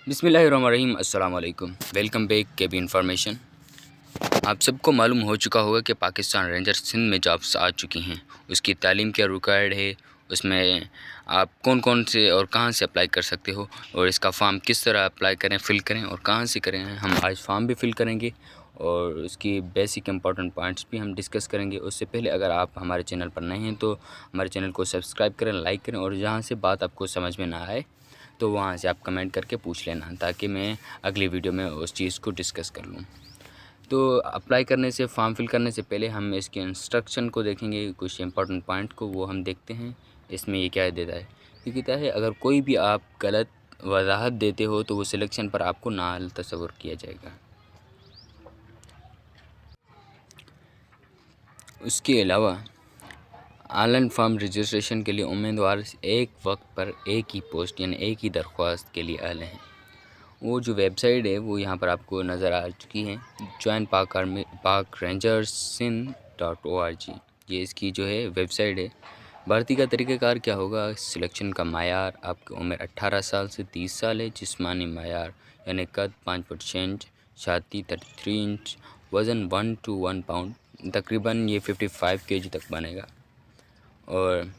बिस्मिल्लाहिर्रहमानिर्रहीम। अस्सलाम वालेकुम। वेलकम बैक केबी इन्फॉर्मेशन। आप सबको मालूम हो चुका होगा कि पाकिस्तान रेंजर्स सिंध में जॉब्स आ चुकी हैं। उसकी तालीम क्या रिक्वायर्ड है, उसमें आप कौन कौन से और कहां से अप्लाई कर सकते हो, और इसका फॉर्म किस तरह अप्लाई करें, फ़िल करें और कहां से करें। हम आज फॉर्म भी फ़िल करेंगे और उसकी बेसिक इंपॉर्टेंट पॉइंट्स भी हम डिस्कस करेंगे। उससे पहले अगर आप हमारे चैनल पर नए हैं तो हमारे चैनल को सब्सक्राइब करें, लाइक करें, और जहाँ से बात आपको समझ में ना आए तो वहाँ से आप कमेंट करके पूछ लेना, ताकि मैं अगली वीडियो में उस चीज़ को डिस्कस कर लूँ। तो अप्लाई करने से, फॉर्म फिल करने से पहले हम इसके इंस्ट्रक्शन को देखेंगे, कुछ इंपॉर्टेंट पॉइंट को वो हम देखते हैं। इसमें ये क्या देता है, ये कहता है अगर कोई भी आप गलत वजाहत देते हो तो वो सिलेक्शन पर आपको नाअहल तस्वुर किया जाएगा। उसके अलावा ऑनलाइन फॉर्म रजिस्ट्रेशन के लिए उम्मीदवार एक वक्त पर एक ही पोस्ट यानी एक ही दरख्वास्त के लिए अहल हैं। वो जो वेबसाइट है वो यहाँ पर आपको नज़र आ चुकी है, जॉइन PakRangersSindh.org। ये इसकी जो है वेबसाइट है। भर्ती का तरीक़ाकार क्या होगा, सिलेक्शन का मायार, आपकी उम्र 18 साल से 30 साल है। जिस्मानी मायार यानी कद 5 फुट 6 इंच, छाती 33 इंच, वज़न 1 to 1 पाउंड, तकरीबन ये 55 kg तक बनेगा। और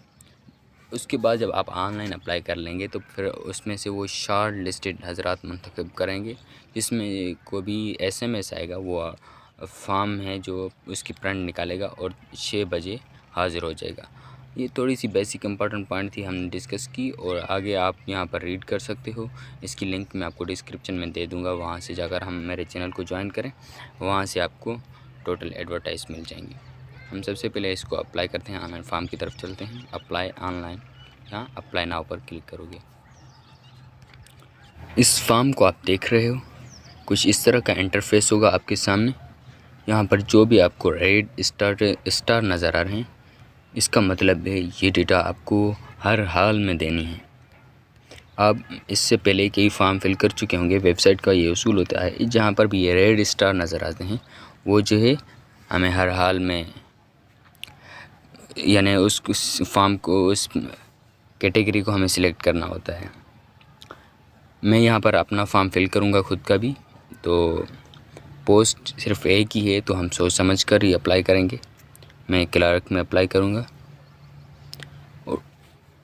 उसके बाद जब आप ऑनलाइन अप्लाई कर लेंगे तो फिर उसमें से वो शॉर्ट लिस्टेड हज़रात मंतखब करेंगे, जिसमें को भी SMS आएगा। वो फॉर्म है जो उसकी प्रिंट निकालेगा और 6 बजे हाज़िर हो जाएगा। ये थोड़ी सी बेसिक इंपॉर्टेंट पॉइंट थी, हमने डिस्कस की, और आगे आप यहाँ पर रीड कर सकते हो। इसकी लिंक मैं आपको डिस्क्रिप्शन में दे दूँगा, वहाँ से जाकर हम मेरे चैनल को ज्वाइन करें, वहाँ से आपको टोटल एडवर्टाइज मिल जाएंगी। हम सबसे पहले इसको अप्लाई करते हैं, ऑनलाइन फॉर्म की तरफ चलते हैं। अप्लाई ऑनलाइन, यहाँ अप्लाई नाउ पर क्लिक करोगे। इस फॉर्म को आप देख रहे हो, कुछ इस तरह का इंटरफेस होगा आपके सामने। यहाँ पर जो भी आपको रेड स्टार नज़र आ रहे हैं, इसका मतलब है ये डेटा आपको हर हाल में देनी है। आप इससे पहले कई फॉर्म फिल कर चुके होंगे। वेबसाइट का ये उसूल होता है, जहाँ पर भी ये रेड स्टार नज़र आते हैं वो जो है हमें हर हाल में, यानी उस फॉर्म को, उस कैटेगरी को हमें सिलेक्ट करना होता है। मैं यहाँ पर अपना फॉर्म फिल करूँगा खुद का भी, तो पोस्ट सिर्फ एक ही है तो हम सोच समझ कर ही अप्लाई करेंगे। मैं क्लर्क में अप्लाई करूँगा, और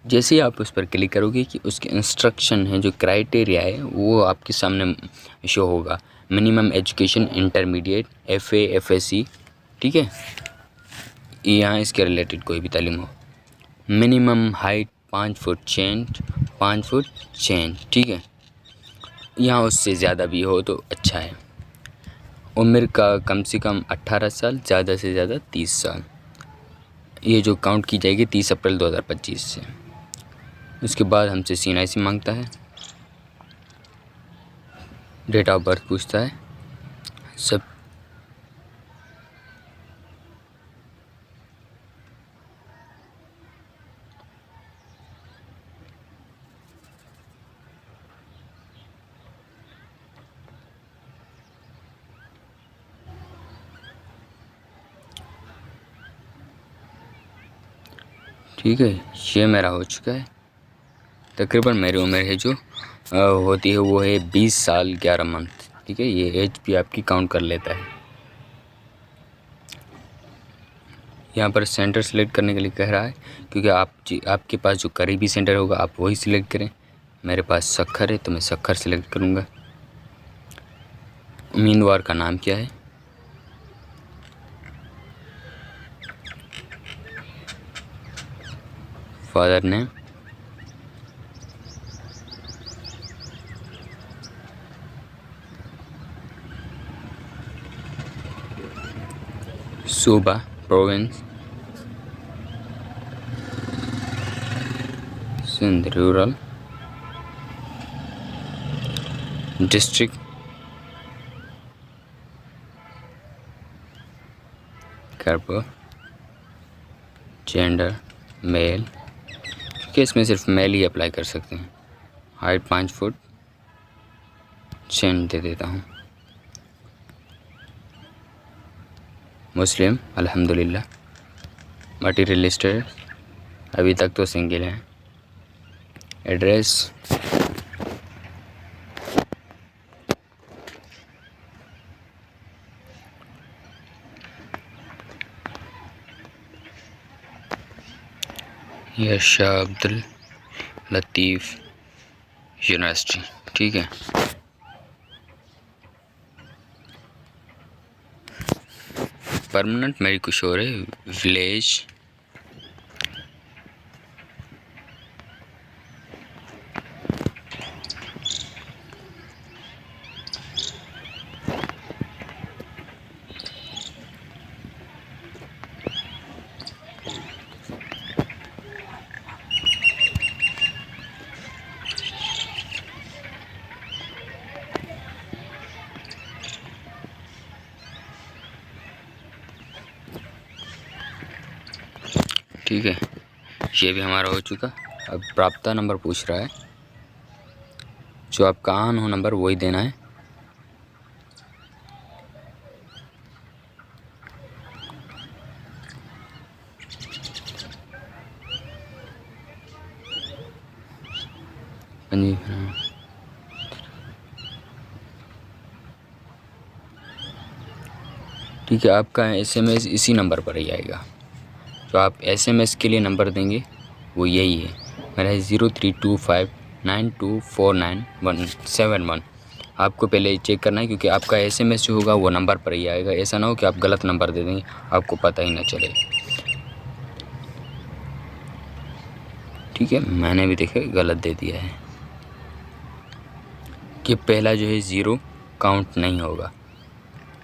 जैसे ही आप उस पर क्लिक करोगे कि उसके इंस्ट्रक्शन है, जो क्राइटेरिया है वो आपके सामने शो होगा। Minimum education intermediate, FA FSC, ठीक है, यहाँ इसके रिलेटेड कोई भी तालीम हो। Minimum height 5 foot 6 inch, 5 foot 6 inch, ठीक है। यहाँ उससे ज़्यादा भी हो तो अच्छा है। उम्र का कम से कम 18 साल, ज़्यादा से ज़्यादा 30 साल। ये जो काउंट की जाएगी 30 अप्रैल 2025 से। उसके बाद हमसे CNIC मांगता है, डेट ऑफ बर्थ पूछता है, सब ठीक है। ये मेरा हो चुका है। तकरीबन मेरी उम्र है जो होती है वो है 20 साल 11 मंथ, ठीक है। ये एज भी आपकी काउंट कर लेता है। यहाँ पर सेंटर सेलेक्ट करने के लिए कह रहा है, क्योंकि आपके पास जो करीबी सेंटर होगा आप वही सिलेक्ट करें। मेरे पास सक्खर है तो मैं सक्खर सेलेक्ट करूँगा। उम्मीदवार का नाम क्या है, फादर नेम, सूबा province Sindh, rural, district Karpur, gender male, क्योंकि इसमें सिर्फ मेल ही अप्लाई कर सकते हैं। हाइट 5 फुट 6 इंच दे देता हूँ। मुस्लिम अल्हम्दुलिल्लाह। मटीरियल स्टेटस अभी तक तो सिंगल है। एड्रेस यह शाह अब्दुल लतीफ़ यूनिवर्सिटी, ठीक है। परमानेंट मेरी कुछ और है, विलेज ठीक है, ये भी हमारा हो चुका। अब प्राप्ता नंबर पूछ रहा है, जो आपका ऑन हो नंबर वही देना है। ठीक है, आपका एसएमएस इसी नंबर पर ही आएगा। जो आप एसएमएस के लिए नंबर देंगे वो यही है, मेरा है 0325924971। आपको पहले चेक करना है, क्योंकि आपका एसएमएस जो होगा वो नंबर पर ही आएगा। ऐसा ना हो कि आप गलत नंबर दे देंगे, आपको पता ही ना चले। ठीक है, मैंने भी देखे गलत दे दिया है कि पहला जो है 0 काउंट नहीं होगा।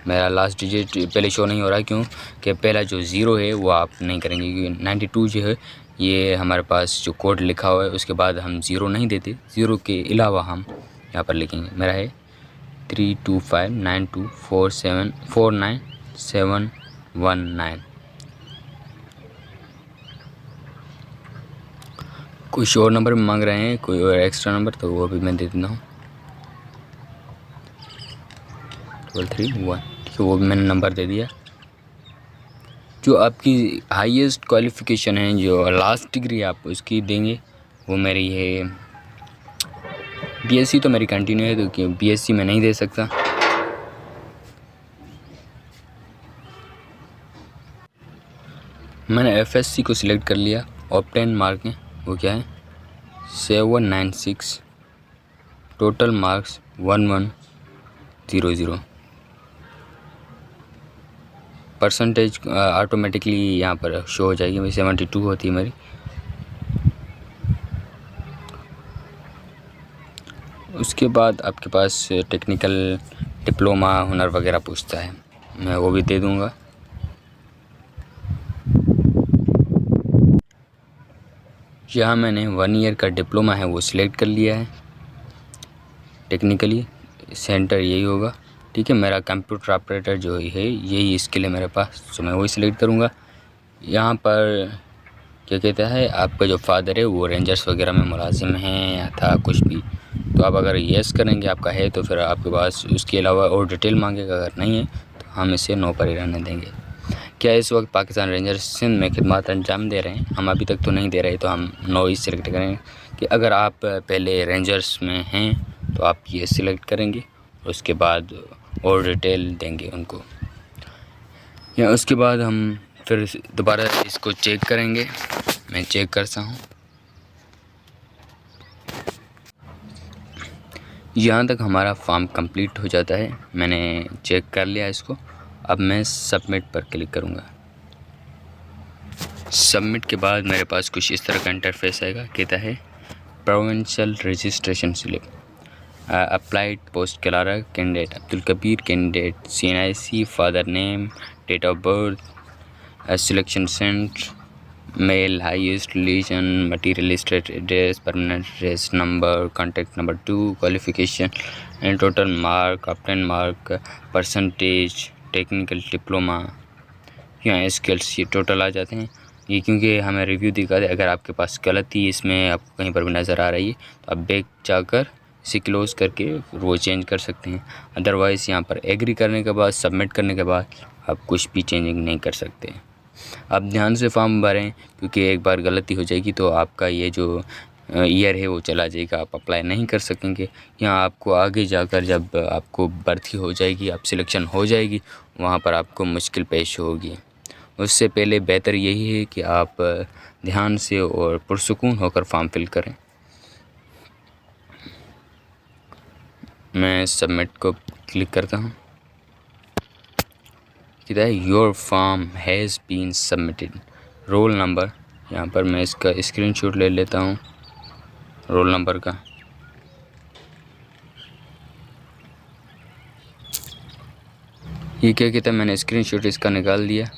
मेरा लास्ट डिजिट पहले शो नहीं हो रहा है, क्यों कि पहला जो 0 है वो आप नहीं करेंगे, क्योंकि 92 जो है ये हमारे पास जो कोड लिखा हुआ है उसके बाद हम 0 नहीं देते। 0 के अलावा हम यहाँ पर लिखेंगे। मेरा है 325924749719। कुछ और नंबर मांग रहे हैं, कोई और एक्स्ट्रा नंबर, तो वो भी मैं दे देता हूँ। 331, ठीक है, वो भी मैंने नंबर दे दिया। जो आपकी हाईएस्ट क्वालिफ़िकेशन है, जो लास्ट डिग्री आप उसकी देंगे, वो मेरी है बीएससी। तो मेरी कंटिन्यू है, क्योंकि बीएससी में नहीं दे सकता। मैंने एफएससी को सिलेक्ट कर लिया। ऑब्टेन मार्क है वो क्या है 796, टोटल मार्क्स 1100। परसेंटेज ऑटोमेटिकली यहाँ पर शो हो जाएगी। मेरी 72 होती है मेरी। उसके बाद आपके पास टेक्निकल डिप्लोमा हुनर वगैरह पूछता है, मैं वो भी दे दूँगा। यहाँ मैंने 1 ईयर का डिप्लोमा है वो सिलेक्ट कर लिया है। टेक्निकली सेंटर यही होगा, ठीक है। मेरा कंप्यूटर ऑपरेटर जो है यही स्किल है मेरे पास, तो मैं वही सिलेक्ट करूँगा। यहाँ पर क्या कहता है, आपका जो फादर है वो रेंजर्स वगैरह में मुलाजिम हैं या था कुछ भी, तो आप अगर येस करेंगे आपका है, तो फिर आपके पास उसके अलावा और डिटेल मांगेगा। अगर नहीं है तो हम इसे नो पर ही रहने देंगे। क्या इस वक्त पाकिस्तान रेंजर्स सिंध में खिदमत अंजाम दे रहे हैं? हम अभी तक तो नहीं दे रहे, तो हम नो ही सिलेक्ट करेंगे। कि अगर आप पहले रेंजर्स में हैं तो आप ये सिलेक्ट करेंगे, उसके बाद और डिटेल देंगे उनको। या उसके बाद हम फिर दोबारा इसको चेक करेंगे। मैं चेक करता हूँ। यहाँ तक हमारा फॉर्म कंप्लीट हो जाता है। मैंने चेक कर लिया इसको। अब मैं सबमिट पर क्लिक करूँगा। सबमिट के बाद मेरे पास कुछ इस तरह का इंटरफेस आएगा। कहता है provincial registration slip applied post Clara candidate Abdul Kabir candidate CNIC father name date of birth selection centre male highest religion material address permanent address number contact number 2 qualification and total mark obtain mark percentage technical diploma. यहाँ skills ये total आ जाते हैं। ये क्योंकि हमें review दिखा दे, अगर आपके पास गलती इसमें आपको कहीं पर भी नज़र आ रही है तो आप बैक जाकर इसे क्लोज़ करके वो चेंज कर सकते हैं। अदरवाइज़ यहाँ पर एग्री करने के बाद सबमिट करने के बाद आप कुछ भी चेंजिंग नहीं कर सकते। आप ध्यान से फॉर्म भरें, क्योंकि एक बार गलती हो जाएगी तो आपका ये जो ईयर है वो चला जाएगा, आप अप्लाई नहीं कर सकेंगे। यहाँ आपको आगे जाकर जब आपको भर्ती हो जाएगी, आप सिलेक्शन हो जाएगी, वहाँ पर आपको मुश्किल पेश होगी। उससे पहले बेहतर यही है कि आप ध्यान से और पुरसुकून होकर फॉर्म फिल करें। मैं सबमिट को क्लिक करता हूँ। कहता है your form has been submitted. Roll number, यहाँ पर मैं इसका स्क्रीनशॉट ले लेता हूँ रोल नंबर का। ये क्या कहता है, मैंने स्क्रीनशॉट इसका निकाल दिया।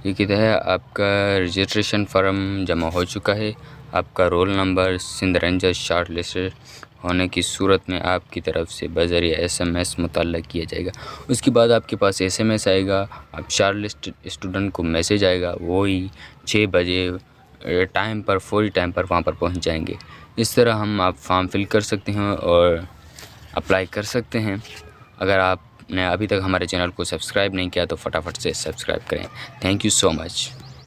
ये कहता है आपका रजिस्ट्रेशन फॉर्म जमा हो चुका है। आपका roll number Sindh ranger shortlisted होने की सूरत में आपकी तरफ से बज़रिया SMS मुतल्ला किया जाएगा। उसके बाद आपके पास SMS आएगा, आप शॉर्ट लिस्ट स्टूडेंट को मैसेज आएगा, वही 6 बजे टाइम पर, फौरी टाइम पर वहाँ पर पहुँच जाएंगे। इस तरह हम आप फॉर्म फिल कर सकते हैं और अप्लाई कर सकते हैं। अगर आपने अभी तक हमारे चैनल को सब्सक्राइब नहीं किया तो फटाफट से सब्सक्राइब करें। Thank you so much.